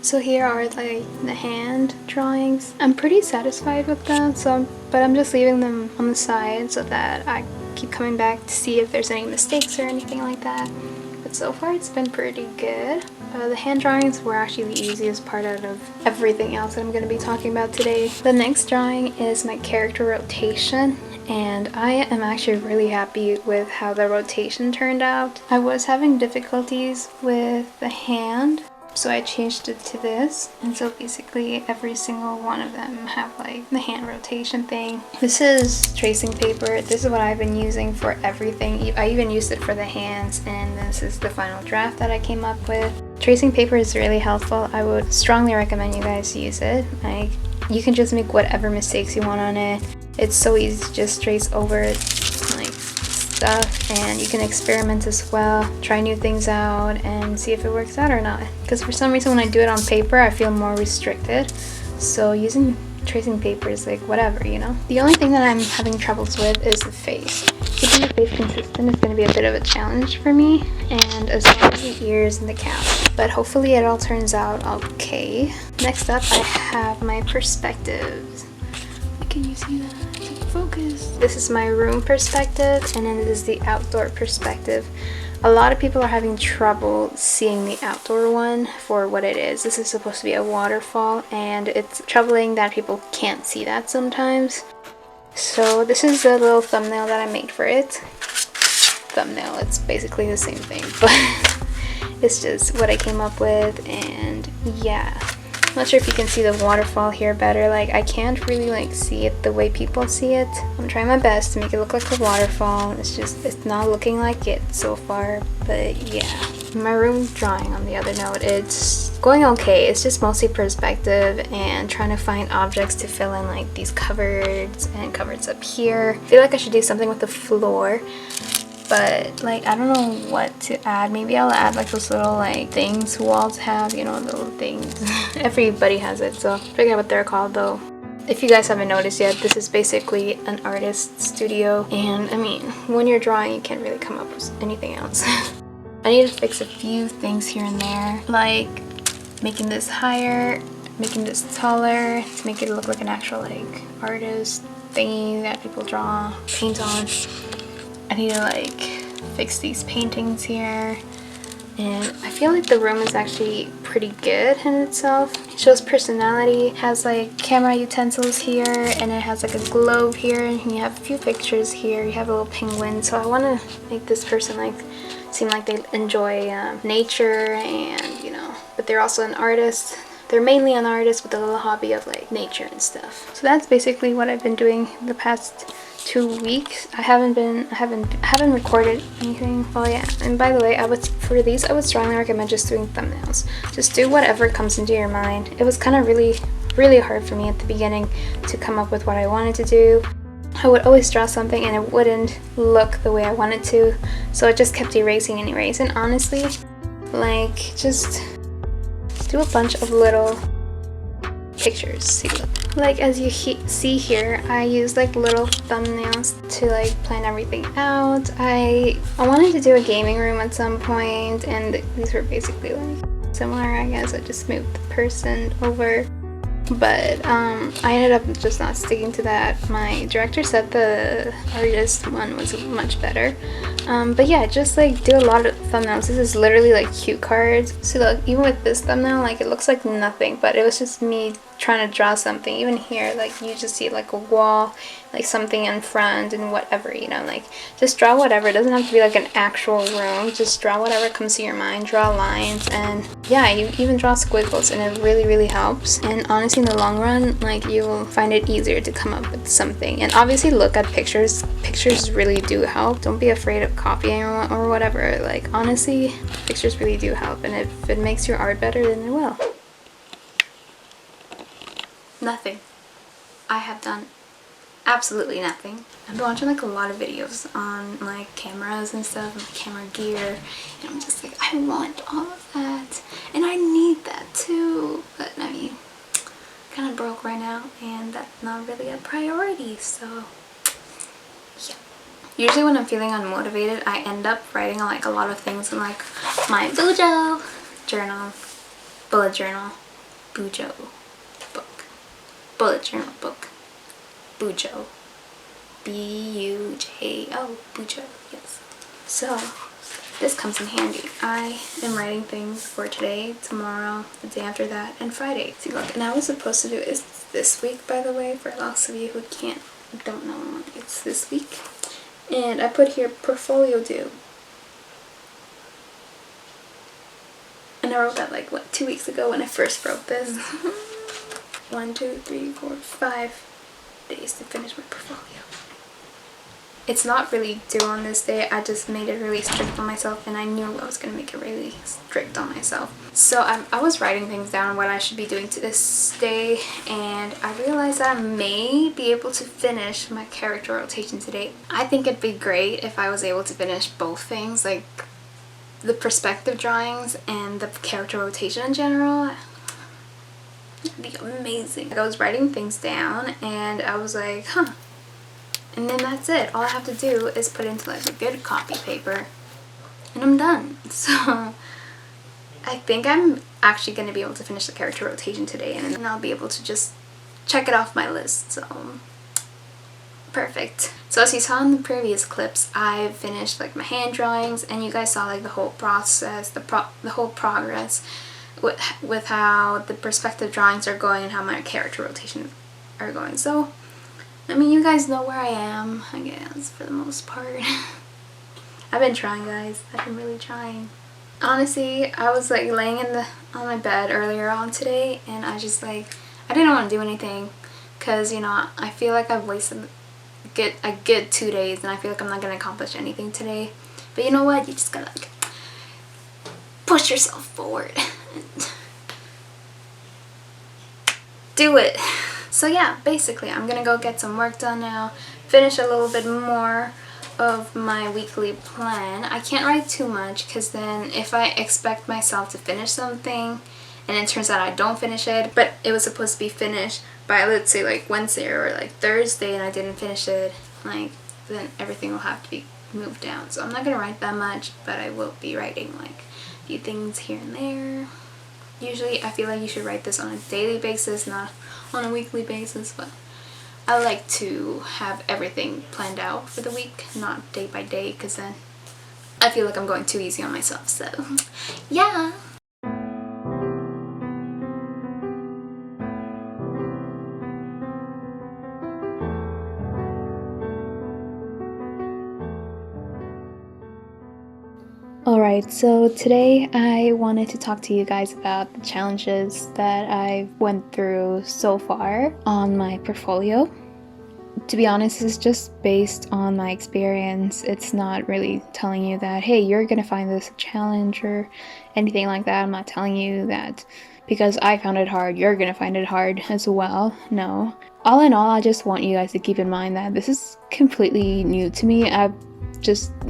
So here are like the hand drawings. I'm pretty satisfied with them, but I'm just leaving them on the side so that I keep coming back to see if there's any mistakes or anything like that. But so far it's been pretty good. The hand drawings were actually the easiest part out of everything else that I'm going to be talking about today. The next drawing is my character rotation, and I am actually really happy with how the rotation turned out. I was having difficulties with the hand, so I changed it to this, and so basically every single one of them have like the hand rotation thing. This is tracing paper. This is what I've been using for everything. I even used it for the hands, and this is the final draft that I came up with. Tracing paper is really helpful. I would strongly recommend you guys use it. Like, you can just make whatever mistakes you want on it. It's so easy to just trace over like stuff, and you can experiment as well, try new things out and see if it works out or not, because for some reason when I do it on paper I feel more restricted, so using tracing paper is like whatever, you know. The only thing that I'm having troubles with is the face. Keeping the face consistent is going to be a bit of a challenge for me, and as well as the ears and the cap, but hopefully it all turns out okay. Next up I have my perspectives. Can you see that? Focus. This is my room perspective, and then this is the outdoor perspective. A lot of people are having trouble seeing the outdoor one for what it is. This is supposed to be a waterfall, and it's troubling that people can't see that sometimes. So this is the little thumbnail that I made for it. Thumbnail, it's basically the same thing, but it's just what I came up with, and yeah. Not sure if you can see the waterfall here better. Like, I can't really like see it the way people see it. I'm trying my best to make it look like a waterfall. It's not looking like it so far, but yeah. My room drawing, on the other note, it's going okay. It's just mostly perspective and trying to find objects to fill in like these cupboards and cupboards up here. I feel like I should do something with the floor, but like I don't know what to add. Maybe I'll add like those little like things walls have, you know, the little things. Everybody has it, so I forget what they're called though. If you guys haven't noticed yet, this is basically an artist's studio, and I mean, when you're drawing you can't really come up with anything else. I need to fix a few things here and there, like making this higher, making this taller to make it look like an actual like artist thingy that people draw, paint on. I need to like fix these paintings here, and I feel like the room is actually pretty good in itself. It shows personality, has like camera utensils here, and it has like a globe here, and you have a few pictures here. You have a little penguin, so I want to make this person like seem like they enjoy nature, and you know, but they're also an artist. They're mainly an artist with a little hobby of like nature and stuff. So that's basically what I've been doing the past 2 weeks. I haven't recorded anything. Oh yeah, and by the way, I would strongly recommend just doing thumbnails. Just do whatever comes into your mind. It was kind of really hard for me at the beginning to come up with what I wanted to do. I would always draw something and it wouldn't look the way I wanted to, so I just kept erasing and erasing. Honestly, like, just do a bunch of little pictures. See, look. Like, as you see here, I use like little thumbnails to like plan everything out. I wanted to do a gaming room at some point, and these were basically like similar. I guess I just moved the person over, but I ended up just not sticking to that. My director said the artist one was much better, but yeah, just like do a lot of thumbnails. This is literally like cue cards. So look, even with this thumbnail, like it looks like nothing, but it was just me trying to draw something. Even here, like you just see like a wall, like something in front and whatever, you know, like just draw whatever. It doesn't have to be like an actual room, just draw whatever comes to your mind. Draw lines, and yeah, you even draw squiggles, and it really helps. And honestly, in the long run, like you will find it easier to come up with something. And obviously look at pictures. Pictures really do help. Don't be afraid of copying or whatever. Like honestly, pictures really do help, and if it makes your art better, then it will. Nothing. I have done absolutely nothing. I've been watching like a lot of videos on like cameras and stuff, and camera gear, and I'm just like, I want all of that, and I need that too, but I mean, kind of broke right now, and that's not really a priority, so yeah. Usually when I'm feeling unmotivated, I end up writing like a lot of things in like my bullet journal, Bujo book. Bullet journal book. Bujo. B-U-J-O. Bujo. Yes. So, this comes in handy. I am writing things for today, tomorrow, the day after that, and Friday. See, look, and I was supposed to do it this week, by the way, for those of you who don't know, it's this week. And I put here portfolio due. And I wrote that like, what, 2 weeks ago when I first wrote this. 1, 2, 3, 4, 5 days to finish my portfolio. It's not really due on this day. I just made it really strict on myself, and I knew I was going to make it really strict on myself. So I was writing things down, what I should be doing to this day, and I realized that I may be able to finish my character rotation today. I think it'd be great if I was able to finish both things, like the perspective drawings and the character rotation in general. It'd be amazing. I was writing things down, and I was like, huh. And then that's it. All I have to do is put it into like a good copy paper and I'm done. So I think I'm actually going to be able to finish the character rotation today, and then I'll be able to just check it off my list. So perfect. So as you saw in the previous clips, I finished like my hand drawings, and you guys saw like the whole process, the whole progress with how the perspective drawings are going and how my character rotations are going. So I mean, you guys know where I am, I guess, for the most part. I've been trying, guys. I've been really trying. Honestly, I was like laying on my bed earlier on today, and I just like, I didn't want to do anything because, you know, I feel like I've wasted a good 2 days, and I feel like I'm not going to accomplish anything today. But you know what? You just gotta like push yourself forward and do it. So yeah, basically I'm gonna go get some work done now, finish a little bit more of my weekly plan. I can't write too much because then if I expect myself to finish something and it turns out I don't finish it, but it was supposed to be finished by, let's say, like Wednesday or like Thursday, and I didn't finish it, like, then everything will have to be moved down. So I'm not gonna write that much, but I will be writing like a few things here and there. Usually I feel like you should write this on a daily basis, not on a weekly basis, but I like to have everything planned out for the week, not day by day, because then I feel like I'm going too easy on myself. So yeah. Alright, so today I wanted to talk to you guys about the challenges that I went through so far on my portfolio. To be honest, it's just based on my experience. It's not really telling you that, hey, you're gonna find this a challenge or anything like that. I'm not telling you that because I found it hard, you're gonna find it hard as well. No. All in all, I just want you guys to keep in mind that this is completely new to me.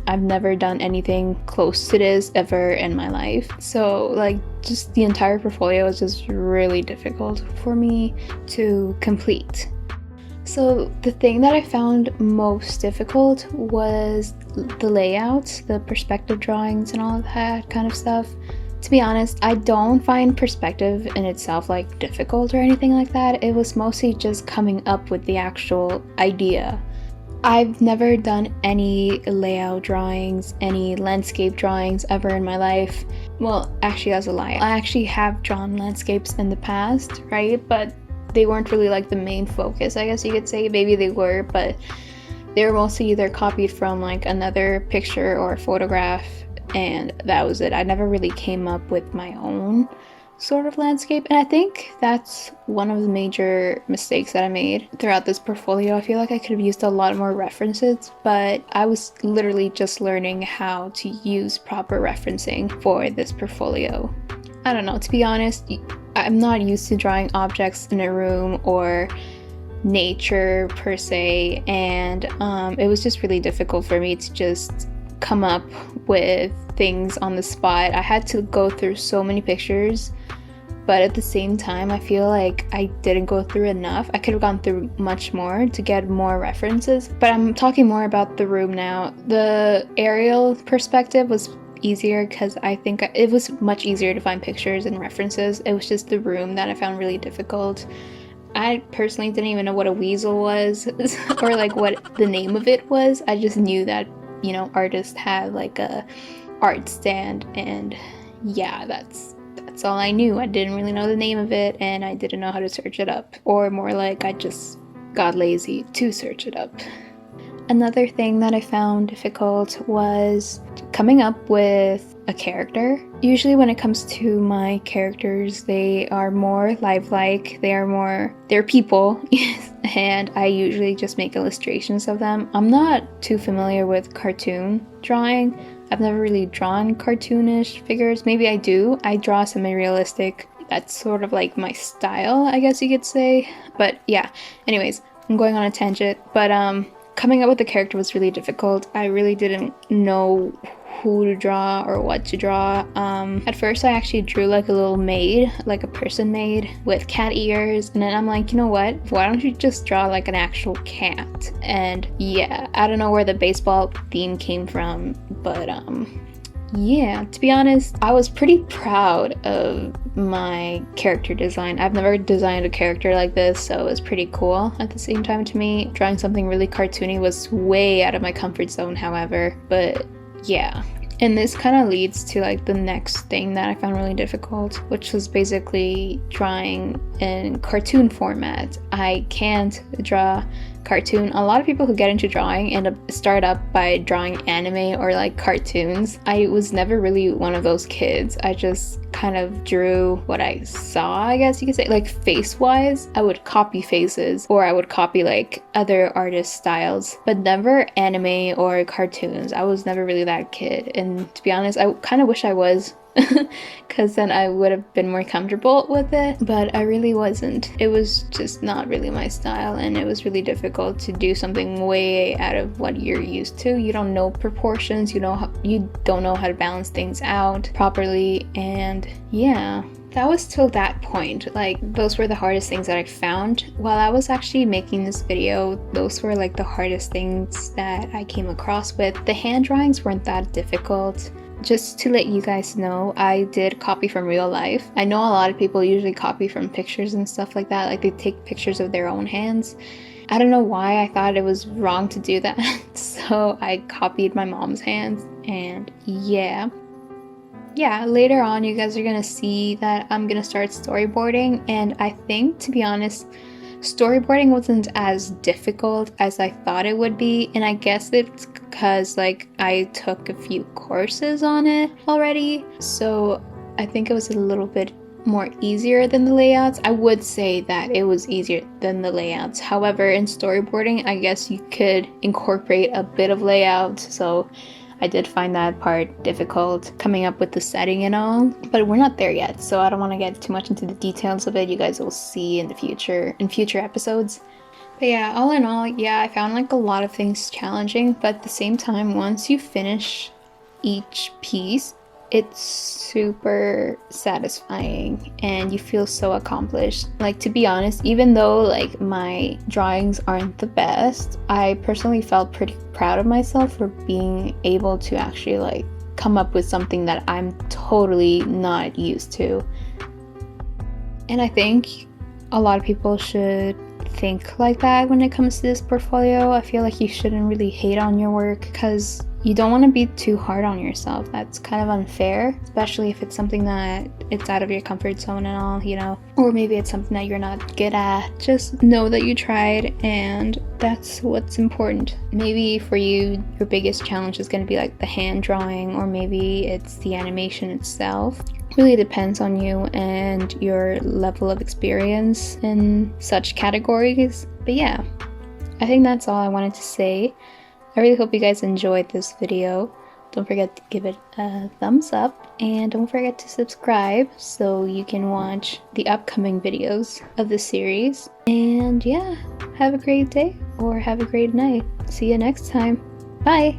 I've never done anything close to this ever in my life. So like just the entire portfolio is just really difficult for me to complete. So the thing that I found most difficult was the layouts, the perspective drawings and all of that kind of stuff. To be honest, I don't find perspective in itself like difficult or anything like that. It was mostly just coming up with the actual idea. I've never done any layout drawings, any landscape drawings ever in my life. Well, actually that's a lie. I actually have drawn landscapes in the past, right? But they weren't really like the main focus, I guess you could say. Maybe they were, but they were mostly either copied from like another picture or photograph, and that was it. I never really came up with my own sort of landscape, and I think that's one of the major mistakes that I made throughout this portfolio. I feel like I could have used a lot more references, but I was literally just learning how to use proper referencing for this portfolio. I don't know, to be honest, I'm not used to drawing objects in a room or nature per se, and it was just really difficult for me to just come up with things on the spot. I had to go through so many pictures, but at the same time I feel like I didn't go through enough. I could have gone through much more to get more references, but I'm talking more about the room now. The aerial perspective was easier because I think it was much easier to find pictures and references. It was just the room that I found really difficult. I personally didn't even know what a weasel was or like what the name of it was. I just knew that, you know, artists had like a art stand, and yeah, that's all I knew. I didn't really know the name of it, and I didn't know how to search it up, or more like I just got lazy to search it up. Another thing that I found difficult was coming up with a character. Usually when it comes to my characters, they are more lifelike, they're people, and I usually just make illustrations of them. I'm not too familiar with cartoon drawing. I've never really drawn cartoonish figures. Maybe I do. I draw semi-realistic. That's sort of like my style, I guess you could say. But yeah, anyways, I'm going on a tangent. But coming up with the character was really difficult. I really didn't know who to draw or what to draw. At first I actually drew like a little maid, like a person maid with cat ears, and then I'm like, you know what, why don't you just draw like an actual cat? And yeah, I don't know where the baseball theme came from, but yeah, to be honest, I was pretty proud of my character design. I've never designed a character like this, so it was pretty cool at the same time to me. Drawing something really cartoony was way out of my comfort zone, however, but yeah. And this kind of leads to like the next thing that I found really difficult, which was basically drawing in cartoon format. I can't draw cartoon. A lot of people who get into drawing start up by drawing anime or like cartoons. I was never really one of those kids. I just kind of drew what I saw, I guess you could say. Like face wise, I would copy faces, or I would copy like other artist styles, but never anime or cartoons. I was never really that kid, and to be honest, I kind of wish I was, because then I would have been more comfortable with it, but I really wasn't. It was just not really my style, and it was really difficult to do something way out of what you're used to. You don't know proportions, you don't know how to balance things out properly, and yeah. That was till that point. Like, those were the hardest things that I found while I was actually making this video. Those were like the hardest things that I came across with. The hand drawings weren't that difficult. Just to let you guys know, I did copy from real life. I know a lot of people usually copy from pictures and stuff like that. Like, they take pictures of their own hands. I don't know why I thought it was wrong to do that. So I copied my mom's hands, and yeah, later on you guys are gonna see that I'm gonna start storyboarding, and I think, to be honest, storyboarding wasn't as difficult as I thought it would be, and I guess it's because like I took a few courses on it already, so I think it was a little bit more easier than the layouts. I would say that it was easier than the layouts. However, in storyboarding, I guess you could incorporate a bit of layout, so I did find that part difficult, coming up with the setting and all, but we're not there yet, so I don't want to get too much into the details of it. You guys will see in future episodes. But yeah, all in all, yeah, I found like a lot of things challenging, but at the same time, once you finish each piece, it's super satisfying and you feel so accomplished. Like, to be honest, even though like my drawings aren't the best, I personally felt pretty proud of myself for being able to actually like come up with something that I'm totally not used to. And I think a lot of people should think like that when it comes to this portfolio. I feel like you shouldn't really hate on your work, because you don't want to be too hard on yourself. That's kind of unfair, especially if it's something that it's out of your comfort zone and all, you know, or maybe it's something that you're not good at. Just know that you tried, and that's what's important. Maybe for you, your biggest challenge is going to be like the hand drawing, or maybe it's the animation itself. It really depends on you and your level of experience in such categories. But yeah, I think that's all I wanted to say. I really hope you guys enjoyed this video. Don't forget to give it a thumbs up, and don't forget to subscribe so you can watch the upcoming videos of the series. And yeah, have a great day or have a great night. See you next time. Bye!